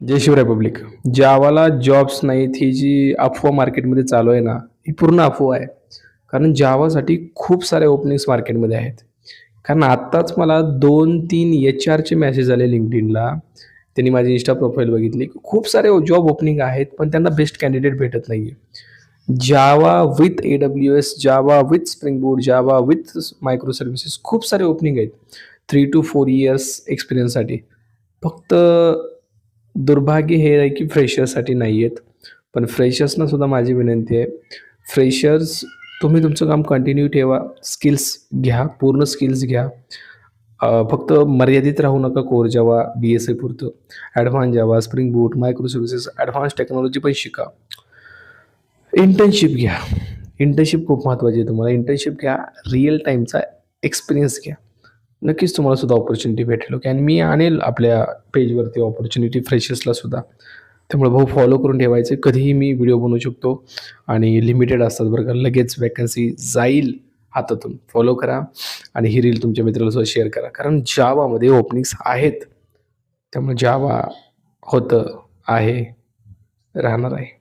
जय Shivray public. जावाला jobs नाहीत ही जी अफवा मार्केटमध्ये चालू आहे ना, ही पूर्ण अफवा आहे. कारण जावासाठी खूप सारे ओपनिंग्स मार्केटमध्ये आहेत. कारण आत्ताच मला 2-3 एच-आरचे मेसेज आले LinkedInला. त्यांनी माझी Insta प्रोफाईल बघितली. खूप सारे जॉब ओपनिंग आहेत, पण त्यांना बेस्ट कॅन्डिडेट भेटत नाहीये. Java with AWS, Java with spring boot, Java with micro services खूप सारे ओपनिंग आहेत. 3 टू 4 इयर्स एक्सपिरियन्ससाठी. फक्त दुर्भाग्य हे आहे की फ्रेशर्ससाठी नाही आहेत. पण फ्रेशर्सना सुद्धा माझी विनंती आहे, फ्रेशर्स तुम्ही तुमचं काम कंटिन्यू ठेवा. स्किल्स घ्या, पूर्ण स्किल्स घ्या. फक्त मर्यादित राहू नका कोर जावा, BSA पुरतं. ॲडव्हान्स जावा, स्प्रिंग बूट, मायक्रो सर्व्हिसेस, ॲडव्हान्स टेक्नॉलॉजी पण शिका. इंटर्नशिप घ्या. इंटर्नशिप खूप महत्त्वाची आहे तुम्हाला. इंटर्नशिप घ्या, रिअल टाईमचा एक्सपिरियन्स घ्या. नक्कीच तुम्हाला सुद्धा अपॉर्च्युनिटी भेटेल. ओके. आणि मी आणेल आपल्या पेजवरती अपॉर्च्युनिटी फ्रेशर्सला सुद्धा. त्यामुळे भाऊ फॉलो करून ठेवायचे. कधीही मी व्हिडिओ बनवू शकतो आणि लिमिटेड असतात बरं का. लगेच वॅकन्सी जाईल हातातून. फॉलो करा आणि ही रील तुमच्या मित्रांसोबत शेअर करा. कारण जावामध्ये ओपनिंग्स आहेत. त्यामुळे जावा होतं, आहे, राहणार आहे.